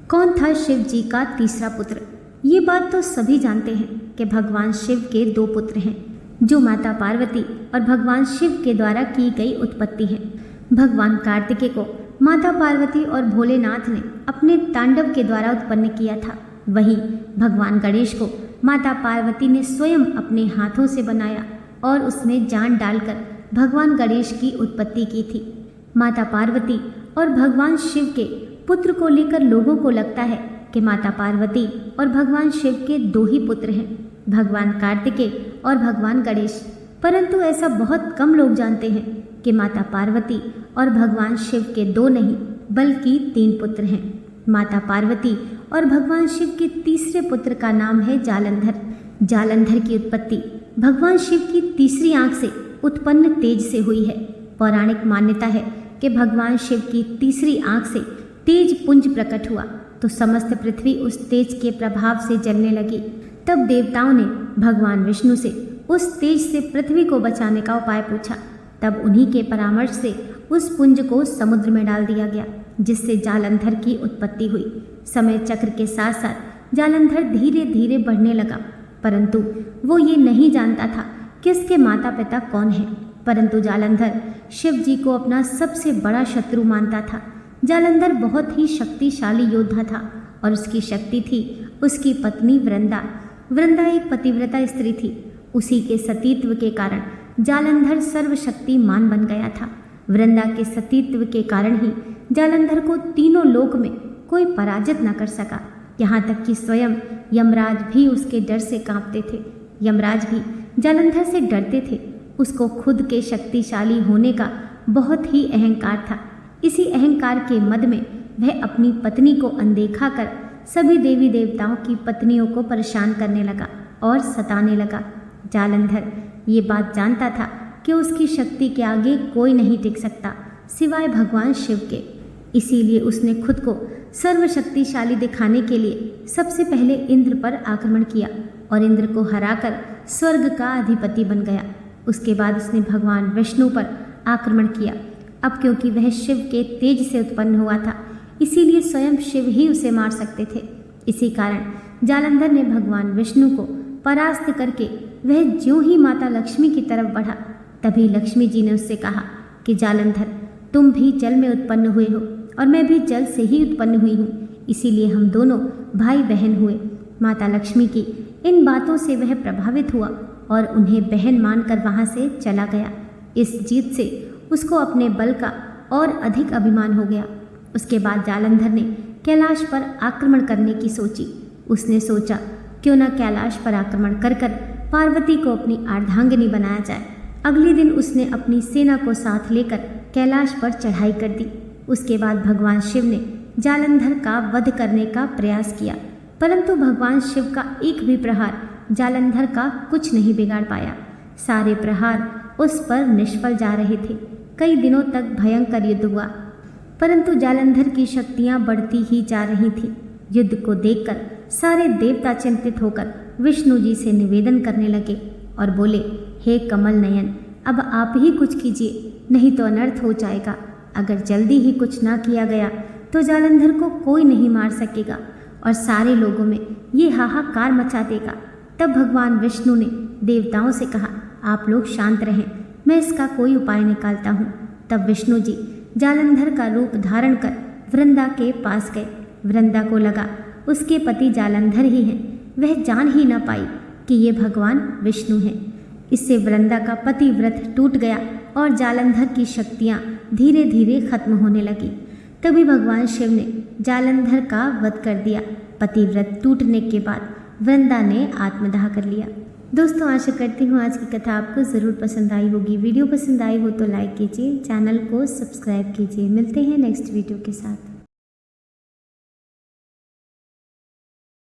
कौन था शिव जी का तीसरा पुत्र? ये बात तो सभी जानते हैं कि भगवान शिव के दो पुत्र हैं, जो माता पार्वती और भगवान शिव के द्वारा की गई उत्पत्ति है। भगवान कार्तिकेय को माता पार्वती और भोलेनाथ ने अपने तांडव के द्वारा उत्पन्न किया था। वहीं भगवान गणेश को माता पार्वती ने स्वयं अपने हाथों से बनाया और उसमें जान डालकर भगवान गणेश की उत्पत्ति की थी। माता पार्वती और भगवान शिव के पुत्र को लेकर लोगों को लगता है कि माता पार्वती और भगवान शिव के दो ही पुत्र हैं, भगवान कार्तिकेय और भगवान गणेश। परंतु ऐसा बहुत कम लोग जानते हैं कि माता पार्वती और भगवान शिव के दो नहीं बल्कि 3 पुत्र हैं। माता पार्वती और भगवान शिव के तीसरे पुत्र का नाम है जालंधर। जालंधर की उत्पत्ति भगवान शिव की तीसरी आंख से उत्पन्न तेज से हुई है। पौराणिक मान्यता है कि भगवान शिव की तीसरी आंख से तेज पुंज प्रकट हुआ तो समस्त पृथ्वी उस तेज के प्रभाव से जलने लगी। तब देवताओं ने भगवान विष्णु से उस तेज से पृथ्वी को बचाने का उपाय पूछा। तब उन्हीं के परामर्श से उस पुंज को समुद्र में डाल दिया गया, जिससे जालंधर की उत्पत्ति हुई। समय चक्र के साथ साथ जालंधर धीरे धीरे बढ़ने लगा, परंतु वो ये नहीं जानता था कि इसके माता पिता कौन हैं। परंतु जालंधर शिव जी को अपना सबसे बड़ा शत्रु मानता था। जालंधर बहुत ही शक्तिशाली योद्धा था और उसकी शक्ति थी उसकी पत्नी वृंदा। वृंदा एक पतिव्रता स्त्री थी। उसी के सतीत्व के कारण जालंधर सर्वशक्तिमान बन गया था। वृंदा के सतीत्व के कारण ही जालंधर को तीनों लोक में कोई पराजित न कर सका। यहाँ तक कि स्वयं यमराज भी उसके डर से कांपते थे। यमराज भी जालंधर से डरते थे। उसको खुद के शक्तिशाली होने का बहुत ही अहंकार था। इसी अहंकार के मद में वह अपनी पत्नी को अनदेखा कर सभी देवी देवताओं की पत्नियों को परेशान करने लगा और सताने लगा। जालंधर ये बात जानता था कि उसकी शक्ति के आगे कोई नहीं टिक सकता सिवाय भगवान शिव के। इसीलिए उसने खुद को सर्वशक्तिशाली दिखाने के लिए सबसे पहले इंद्र पर आक्रमण किया और इंद्र को हराकर स्वर्ग का अधिपति बन गया। उसके बाद उसने भगवान विष्णु पर आक्रमण किया। अब क्योंकि वह शिव के तेज से उत्पन्न हुआ था, इसीलिए स्वयं शिव ही उसे मार सकते थे। इसी कारण जालंधर ने भगवान विष्णु को परास्त करके वह ज्यों ही माता लक्ष्मी की तरफ बढ़ा, तभी लक्ष्मी जी ने उससे कहा कि जालंधर, तुम भी जल में उत्पन्न हुए हो और मैं भी जल से ही उत्पन्न हुई हूँ, इसीलिए हम दोनों भाई बहन हुए। माता लक्ष्मी की इन बातों से वह प्रभावित हुआ और उन्हें बहन मानकर वहाँ से चला गया। इस जीत से उसको अपने बल का और अधिक अभिमान हो गया। उसके बाद जालंधर ने कैलाश पर आक्रमण करने की सोची। उसने सोचा क्यों न कैलाश पर आक्रमण कर पार्वती को अपनी अर्धांगिनी बनाया जाए। अगले दिन उसने अपनी सेना को साथ लेकर कैलाश पर चढ़ाई कर दी। उसके बाद भगवान शिव ने जालंधर का वध करने का प्रयास किया, परंतु भगवान शिव का एक भी प्रहार जालंधर का कुछ नहीं बिगाड़ पाया। सारे प्रहार उस पर निष्फल जा रहे थे। कई दिनों तक भयंकर युद्ध हुआ, परंतु जालंधर की शक्तियां बढ़ती ही जा रही थीं। युद्ध को देखकर सारे देवता चिंतित होकर विष्णु जी से निवेदन करने लगे और बोले, हे कमल नयन, अब आप ही कुछ कीजिए, नहीं तो अनर्थ हो जाएगा। अगर जल्दी ही कुछ ना किया गया तो जालंधर को कोई नहीं मार सकेगा और सारे लोगों में ये हाहाकार मचा देगा। तब भगवान विष्णु ने देवताओं से कहा, आप लोग शांत रहें, मैं इसका कोई उपाय निकालता हूँ। तब विष्णु जी जालंधर का रूप धारण कर वृंदा के पास गए। वृंदा को लगा उसके पति जालंधर ही हैं। वह जान ही न पाई कि ये भगवान विष्णु हैं। इससे वृंदा का पतिव्रत टूट गया और जालंधर की शक्तियाँ धीरे धीरे खत्म होने लगी। तभी भगवान शिव ने जालंधर का वध कर दिया। पतिव्रत टूटने के बाद वृंदा ने आत्मदाह कर लिया। दोस्तों, आशा करती हूँ आज की कथा आपको ज़रूर पसंद आई होगी। वीडियो पसंद आई हो तो लाइक कीजिए, चैनल को सब्सक्राइब कीजिए। मिलते हैं नेक्स्ट वीडियो के साथ।